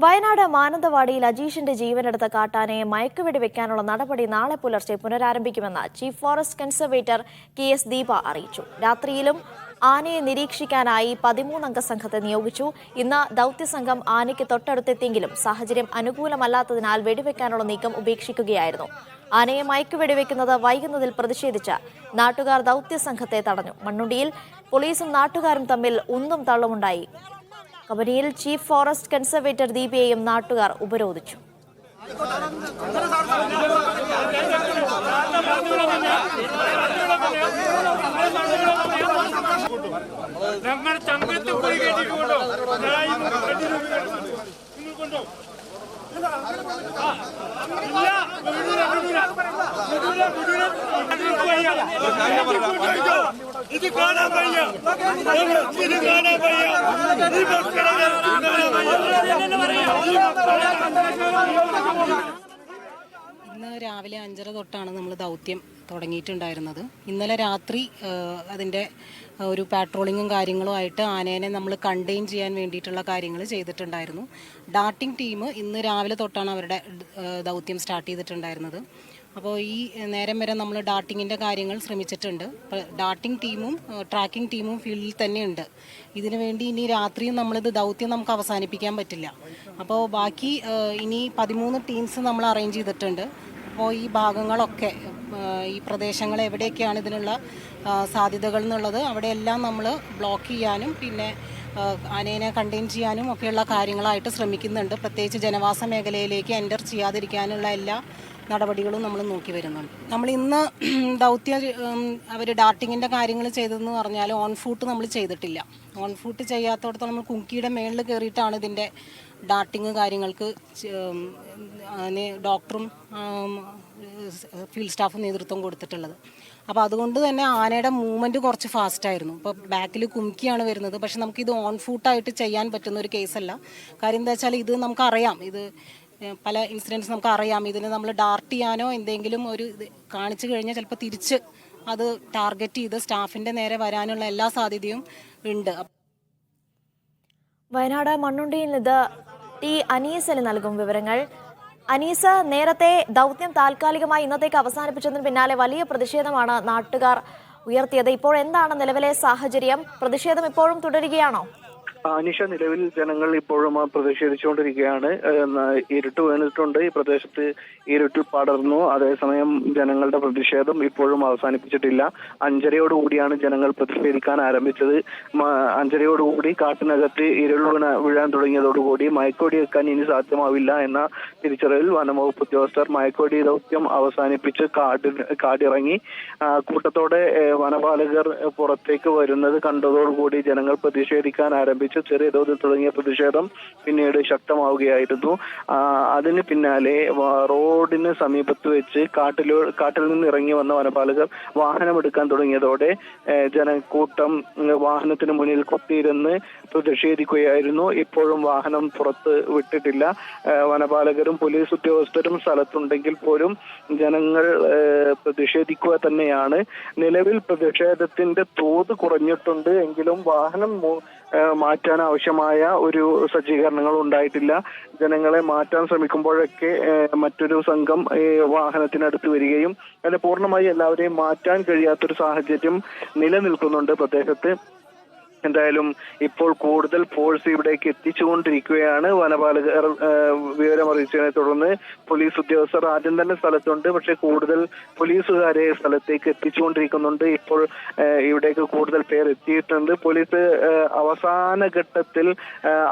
വയനാട് മാനന്തവാടിയിൽ അജീഷിന്റെ ജീവനെടുത്ത കാട്ടാനയെ മയക്കുവെടി വെക്കാനുള്ള നടപടി നാളെ പുലർച്ചെ പുനരാരംഭിക്കുമെന്ന് chief forest conservator KS Deepa അറിയിച്ചു. രാത്രിയിലും ആനയെ നിരീക്ഷിക്കാനായി 13-അംഗ സംഘത്തെ നിയോഗിച്ചു. ഇന്ന് ദൌത്യസംഘം ആനയ്ക്ക് തൊട്ടടുത്തെത്തിയെങ്കിലും സാഹചര്യം അനുകൂലമല്ലാത്തതിനാൽ വെടിവെക്കാനുള്ള നീക്കം ഉപേക്ഷിക്കുകയായിരുന്നു. ആനയെ മയക്കുവെടിവെക്കുന്നത് വൈകുന്നതിൽ പ്രതിഷേധിച്ച് നാട്ടുകാർ ദൌത്യസംഘത്തെ തടഞ്ഞു. മണ്ണുണ്ടിയിൽ പോലീസും നാട്ടുകാരും തമ്മിൽ ഉന്തും തള്ളുമുണ്ടായി. കബനിയിൽ ചീഫ് ഫോറസ്റ്റ് കൺസർവേറ്റർ ദീപയെയും നാട്ടുകാർ ഉപരോധിച്ചു. ഇന്ന് രാവിലെ 5:30 തൊട്ടാണ് നമ്മൾ ദൗത്യം തുടങ്ങിയിട്ടുണ്ടായിരുന്നത്. ഇന്നലെ രാത്രി അതിൻ്റെ ഒരു പാട്രോളിങ്ങും കാര്യങ്ങളും ആയിട്ട് ആനേനെ നമ്മൾ കണ്ടെയ്ൻ ചെയ്യാൻ വേണ്ടിയിട്ടുള്ള കാര്യങ്ങൾ ചെയ്തിട്ടുണ്ടായിരുന്നു. ഡാർട്ടിംഗ് ടീം ഇന്ന് രാവിലെ തൊട്ടാണ് അവരുടെ ദൗത്യം സ്റ്റാർട്ട് ചെയ്തിട്ടുണ്ടായിരുന്നത്. അപ്പോൾ ഈ നേരം വരെ നമ്മൾ ഡാർട്ടിങ്ങിൻ്റെ കാര്യങ്ങൾ ശ്രമിച്ചിട്ടുണ്ട്. ഡാർട്ടിംഗ് ടീമും ട്രാക്കിംഗ് ടീമും ഫീൽഡിൽ തന്നെയുണ്ട്. ഇതിനു വേണ്ടി ഇനി രാത്രിയും നമ്മളിത് ദൗത്യം നമുക്ക് അവസാനിപ്പിക്കാൻ പറ്റില്ല. അപ്പോൾ ബാക്കി ഇനി 13 ടീംസ് നമ്മൾ അറേഞ്ച് ചെയ്തിട്ടുണ്ട്. അപ്പോൾ ഈ ഭാഗങ്ങളൊക്കെ ഈ പ്രദേശങ്ങൾ എവിടെയൊക്കെയാണ് ഇതിനുള്ള സാധ്യതകൾ എന്നുള്ളത് അവിടെയെല്ലാം നമ്മൾ ബ്ലോക്ക് ചെയ്യാനും പിന്നെ ആനേനെ കണ്ടെയ്ൻ ചെയ്യാനും ഒക്കെയുള്ള കാര്യങ്ങളായിട്ട് ശ്രമിക്കുന്നുണ്ട്. പ്രത്യേകിച്ച് ജനവാസ മേഖലയിലേക്ക് എൻ്റർ ചെയ്യാതിരിക്കാനുള്ള എല്ലാ നടപടികളും നമ്മൾ നോക്കി വരുന്നുണ്ട്. നമ്മൾ ഇന്ന് ദൗത്യ അവർ ഡാർട്ടിങ്ങിൻ്റെ കാര്യങ്ങൾ ചെയ്തതെന്ന് പറഞ്ഞാൽ ഓൺ ഫൂട്ട് നമ്മൾ ചെയ്തിട്ടില്ല. ഓൺ ഫൂട്ട് ചെയ്യാത്തടത്തോളം നമ്മൾ കുങ്കിയുടെ മേളിൽ കയറിയിട്ടാണ് ഇതിൻ്റെ ഡാർട്ടിങ് കാര്യങ്ങൾക്ക് ഡോക്ടറും ഫീൽഡ് സ്റ്റാഫും നേതൃത്വം കൊടുത്തിട്ടുള്ളത്. അപ്പോൾ അതുകൊണ്ട് തന്നെ ആനയുടെ മൂവ്മെൻറ്റ് കുറച്ച് ഫാസ്റ്റായിരുന്നു. ഇപ്പോൾ ബാക്കിൽ കുമിക്കിയാണ് വരുന്നത്. പക്ഷെ നമുക്കിത് ഓൺ ഫൂട്ടായിട്ട് ചെയ്യാൻ പറ്റുന്ന ഒരു കേസല്ല. കാര്യം എന്താ വെച്ചാൽ ഇത് നമുക്കറിയാം, ഇത് പല ഇൻസിഡൻസ് നമുക്കറിയാം. ഇതിന് നമ്മൾ ഡാർട്ട് ചെയ്യാനോ എന്തെങ്കിലും ഒരു ഇത് കാണിച്ചു കഴിഞ്ഞാൽ ചിലപ്പോൾ തിരിച്ച് അത് ടാർഗറ്റ് ചെയ്ത് സ്റ്റാഫിൻ്റെ നേരെ വരാനുള്ള എല്ലാ സാധ്യതയും ഉണ്ട്. വയനാട് മണ്ണുണ്ടിയിൽ ഇത് ടി അനീസ് നൽകും വിവരങ്ങൾ. അനീസ്, നേരത്തെ ദൗത്യം താൽക്കാലികമായി ഇന്നത്തേക്ക് അവസാനിപ്പിച്ചതിന് പിന്നാലെ വലിയ പ്രതിഷേധമാണ് നാട്ടുകാർ ഉയർത്തിയത്. ഇപ്പോൾ എന്താണ് നിലവിലെ സാഹചര്യം? പ്രതിഷേധം ഇപ്പോഴും തുടരുകയാണോ? അനീഷ, നിലവിൽ ജനങ്ങൾ ഇപ്പോഴും പ്രതിഷേധിച്ചുകൊണ്ടിരിക്കുകയാണ്. ഇരുട്ട് വീണിട്ടുണ്ട്, ഈ പ്രദേശത്ത് ഇരുട്ടിൽ പടർന്നു. അതേസമയം ജനങ്ങളുടെ പ്രതിഷേധം ഇപ്പോഴും അവസാനിപ്പിച്ചിട്ടില്ല. 5:30 ജനങ്ങൾ പ്രതിഷേധിക്കാൻ ആരംഭിച്ചത്. 5:30 കാട്ടിനകത്ത് ഇരുൾ വീഴാൻ തുടങ്ങിയതോടുകൂടി മയക്കുവെടി വെക്കാൻ ഇനി സാധ്യമാവില്ല എന്ന തിരിച്ചറിവിൽ വനംവകുപ്പ് ഉദ്യോഗസ്ഥർ മയക്കുവെടി ദൗത്യം അവസാനിപ്പിച്ച് കാടിറങ്ങി. കൂട്ടത്തോടെ വനപാലകർ പുറത്തേക്ക് വരുന്നത് കണ്ടതോടുകൂടി ജനങ്ങൾ പ്രതിഷേധിക്കാൻ ആരംഭിച്ചു. ചെറിയ തോതിൽ തുടങ്ങിയ പ്രതിഷേധം പിന്നീട് ശക്തമാവുകയായിരുന്നു. അതിന് പിന്നാലെ റോഡിന് സമീപത്ത് വെച്ച് കാട്ടിൽ നിന്ന് ഇറങ്ങി വന്ന വനപാലകർ വാഹനമെടുക്കാൻ തുടങ്ങിയതോടെ ജനക്കൂട്ടം വാഹനത്തിന് മുന്നിൽ കുത്തിയിരുന്ന് പ്രതിഷേധിക്കുകയായിരുന്നു. ഇപ്പോഴും വാഹനം പുറത്ത് വിട്ടിട്ടില്ല. വനപാലകരും പോലീസ് ഉദ്യോഗസ്ഥരും സ്ഥലത്തുണ്ടെങ്കിൽ പോലും ജനങ്ങൾ പ്രതിഷേധിക്കുക തന്നെയാണ്. നിലവിൽ പ്രതിഷേധത്തിന്റെ തോത് കുറഞ്ഞിട്ടുണ്ട് എങ്കിലും വാഹനം മാറ്റാൻ ആവശ്യമായ ഒരു സജ്ജീകരണങ്ങൾ ഉണ്ടായിട്ടില്ല. ജനങ്ങളെ മാറ്റാൻ ശ്രമിക്കുമ്പോഴൊക്കെ മറ്റൊരു സംഘം വാഹനത്തിനടുത്ത് വരികയും അങ്ങനെ പൂർണ്ണമായി എല്ലാവരെയും മാറ്റാൻ കഴിയാത്തൊരു സാഹചര്യം നിലനിൽക്കുന്നുണ്ട് പ്രദേശത്ത്. എന്തായാലും ഇപ്പോൾ കൂടുതൽ ഫോഴ്സ് ഇവിടേക്ക് എത്തിച്ചുകൊണ്ടിരിക്കുകയാണ്. വനപാലകർ വിവരമറിയിച്ചതിനെ തുടർന്ന് പോലീസ് ഉദ്യോഗസ്ഥർ ആദ്യം തന്നെ സ്ഥലത്തുണ്ട്. പക്ഷേ കൂടുതൽ പോലീസുകാരെ സ്ഥലത്തേക്ക് എത്തിച്ചുകൊണ്ടിരിക്കുന്നുണ്ട്. ഇപ്പോൾ ഇവിടേക്ക് കൂടുതൽ പേർ എത്തിയിട്ടുണ്ട്. പോലീസ് അവസാന ഘട്ടത്തിൽ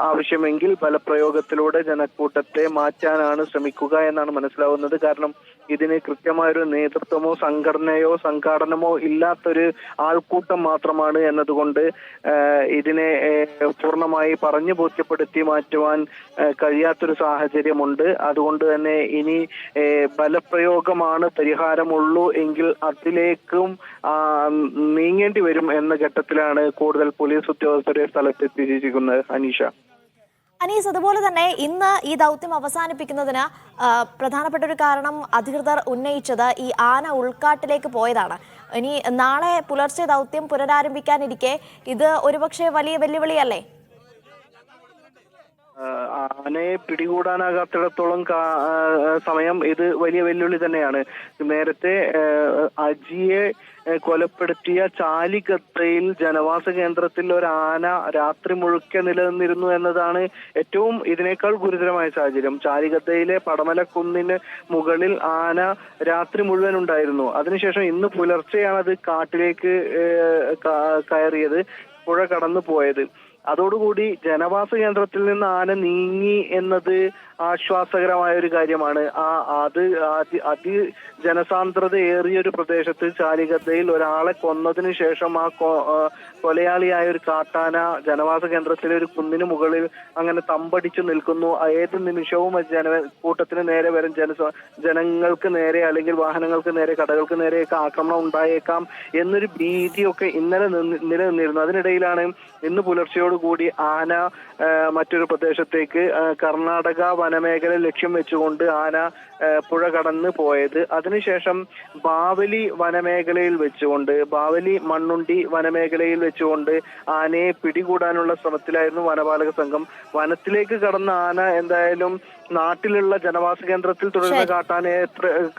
ആവശ്യമെങ്കിൽ ബലപ്രയോഗത്തിലൂടെ ജനക്കൂട്ടത്തെ മാറ്റാനാണ് ശ്രമിക്കുക എന്നാണ് മനസ്സിലാവുന്നത്. കാരണം ഇതിന് കൃത്യമായൊരു നേതൃത്വമോ സംഘാടനമോ ഇല്ലാത്തൊരു ആൾക്കൂട്ടം മാത്രമാണ് എന്നതുകൊണ്ട് ഇതിനെ പൂർണ്ണമായി പറഞ്ഞു ബോധ്യപ്പെടുത്തി മാറ്റുവാൻ കഴിയാത്തൊരു സാഹചര്യമുണ്ട്. അതുകൊണ്ട് തന്നെ ഇനി ബലപ്രയോഗമാണ് പരിഹാരമുള്ളൂ എങ്കിൽ അതിലേക്കും നീങ്ങേണ്ടി വരും എന്ന ഘട്ടത്തിലാണ് കൂടുതൽ പോലീസ് ഉദ്യോഗസ്ഥരെ സ്ഥലത്തെത്തിച്ചിരിക്കുന്നത്. അനീസ്, അതുപോലെ തന്നെ ഇന്ന് ഈ ദൗത്യം അവസാനിപ്പിക്കുന്നതിന് പ്രധാനപ്പെട്ട ഒരു കാരണം അധികൃതർ ഉന്നയിച്ചത് ഈ ആന ഉൾക്കാട്ടിലേക്ക് പോയതാണ്. ഇനി നാളെ പുലർച്ചെ ദൗത്യം പുനരാരംഭിക്കാനിരിക്കെ ഇത് ഒരുപക്ഷെ വലിയ വെല്ലുവിളിയല്ലേ? ആനയെ പിടികൂടാനാകാത്തിടത്തോളം സമയം ഇത് വലിയ വെല്ലുവിളി തന്നെയാണ്. നേരത്തെ അജിയെ കൊലപ്പെടുത്തിയ ചാലിഗത്തയിൽ ജനവാസ കേന്ദ്രത്തിൽ ഒരു ആന രാത്രി മുഴുക്കെ നിലനിന്നിരുന്നു എന്നതാണ് ഏറ്റവും ഇതിനേക്കാൾ ഗുരുതരമായ സാഹചര്യം. ചാലിഗത്തയിലെ പടമലക്കുന്നിന് മുകളിൽ ആന രാത്രി മുഴുവൻ ഉണ്ടായിരുന്നു. അതിനുശേഷം ഇന്ന് പുലർച്ചെയാണ് അത് കാട്ടിലേക്ക് കയറിയത്, പുഴ കടന്നു പോയത്. അതോടുകൂടി ജനവാസ കേന്ദ്രത്തിൽ നിന്ന് ആന നീങ്ങി എന്നത് ആശ്വാസകരമായ ഒരു കാര്യമാണ്. അതി ജനസാന്ദ്രത ഏറിയ ഒരു പ്രദേശത്ത് ചാലിഗത്തയിൽ ഒരാളെ കൊന്നതിന് ശേഷം കൊലയാളിയായ ഒരു കാട്ടാന ജനവാസ കേന്ദ്രത്തിലെ ഒരു കുന്നിന് മുകളിൽ അങ്ങനെ തമ്പടിച്ചു നിൽക്കുന്നു. ഏത് നിമിഷവും കൂട്ടത്തിന് നേരെ വരും, ജനങ്ങൾക്ക് നേരെ അല്ലെങ്കിൽ വാഹനങ്ങൾക്ക് നേരെ, കടകൾക്ക് നേരെയൊക്കെ ആക്രമണം ഉണ്ടായേക്കാം എന്നൊരു ഭീതിയൊക്കെ ഇന്നലെ നിലനിന്നിരുന്നു. അതിനിടയിലാണ് ഇന്ന് പുലർച്ചയോടുകൂടി ആന മറ്റൊരു പ്രദേശത്തേക്ക് കർണാടക വനമേഖല ലക്ഷ്യം വെച്ചുകൊണ്ട് ആന പുഴ കടന്ന് പോയത്. അതിനുശേഷം ബാവലി വനമേഖലയിൽ വെച്ചുകൊണ്ട്, ബാവലി മണ്ണുണ്ടി വനമേഖലയിൽ വെച്ചുകൊണ്ട് ആനയെ പിടികൂടാനുള്ള ശ്രമത്തിലായിരുന്നു വനപാലക സംഘം. വനത്തിലേക്ക് കടന്ന ആന എന്തായാലും നാട്ടിലുള്ള ജനവാസ കേന്ദ്രത്തിൽ തുടരുന്ന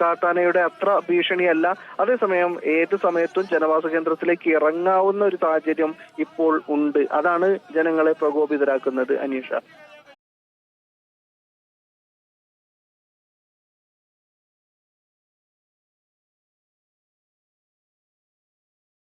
കാട്ടാനയുടെ അത്ര ഭീഷണിയല്ല. അതേസമയം ഏത് സമയത്തും ജനവാസ കേന്ദ്രത്തിലേക്ക് ഇറങ്ങാവുന്ന ഒരു സാഹചര്യം ഇപ്പോൾ ഉണ്ട്. അതാണ് ജനങ്ങളെ പ്രകോപിതരാക്കുന്നത്. അനീഷ.